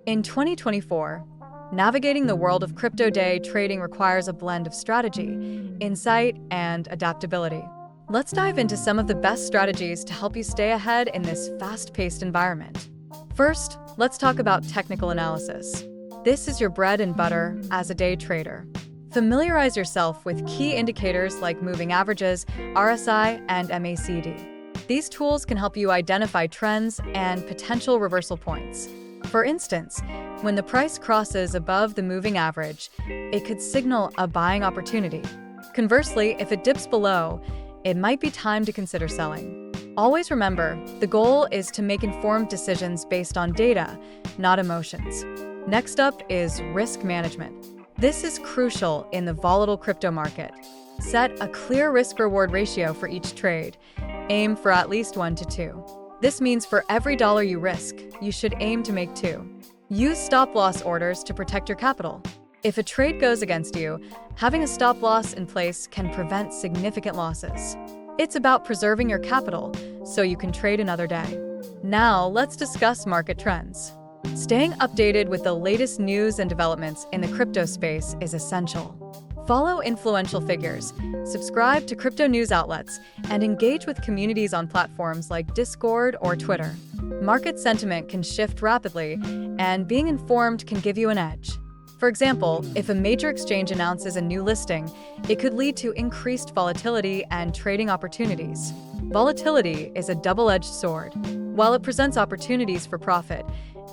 In 2024, navigating the world of crypto day trading requires a blend of strategy, insight, and adaptability. Let's dive into some of the best strategies to help you stay ahead in this fast-paced environment. First, let's talk about technical analysis. This is your bread and butter as a day trader. Familiarize yourself with key indicators like moving averages, RSI, and MACD. These tools can help you identify trends and potential reversal points. For instance, when the price crosses above the moving average, it could signal a buying opportunity. Conversely, if it dips below, it might be time to consider selling. Always remember, the goal is to make informed decisions based on data, not emotions. Next up is risk management. This is crucial in the volatile crypto market. Set a clear risk-reward ratio for each trade. Aim for at least 1 to 2. This means for every dollar you risk, you should aim to make 2. Use stop-loss orders to protect your capital. If a trade goes against you, having a stop-loss in place can prevent significant losses. It's about preserving your capital so you can trade another day. Now, let's discuss market trends. Staying updated with the latest news and developments in the crypto space is essential. Follow influential figures, subscribe to crypto news outlets, and engage with communities on platforms like Discord or Twitter. Market sentiment can shift rapidly, and being informed can give you an edge. For example, if a major exchange announces a new listing, it could lead to increased volatility and trading opportunities. Volatility is a double-edged sword. While it presents opportunities for profit,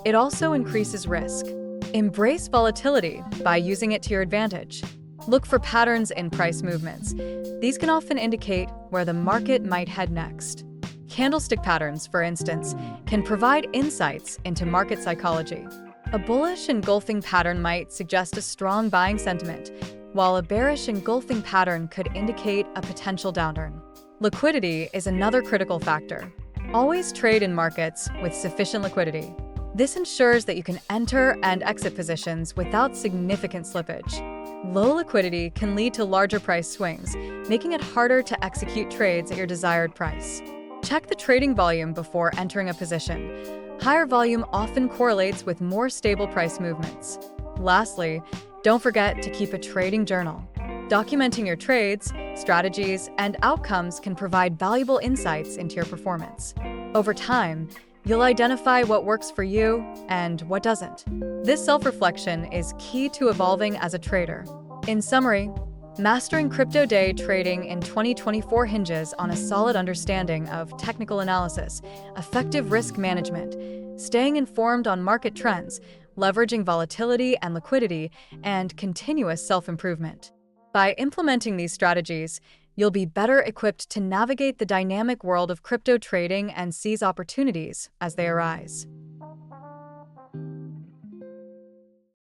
it also increases risk. Embrace volatility by using it to your advantage. Look for patterns in price movements. These can often indicate where the market might head next. Candlestick patterns, for instance, can provide insights into market psychology. A bullish engulfing pattern might suggest a strong buying sentiment, while a bearish engulfing pattern could indicate a potential downturn. Liquidity is another critical factor. Always trade in markets with sufficient liquidity. This ensures that you can enter and exit positions without significant slippage. Low liquidity can lead to larger price swings, making it harder to execute trades at your desired price. Check the trading volume before entering a position. Higher volume often correlates with more stable price movements. Lastly, don't forget to keep a trading journal. Documenting your trades, strategies, and outcomes can provide valuable insights into your performance. Over time, you'll identify what works for you and what doesn't. This self-reflection is key to evolving as a trader. In summary, mastering crypto day trading in 2024 hinges on a solid understanding of technical analysis, effective risk management, staying informed on market trends, leveraging volatility and liquidity, and continuous self-improvement. By implementing these strategies, you'll be better equipped to navigate the dynamic world of crypto trading and seize opportunities as they arise.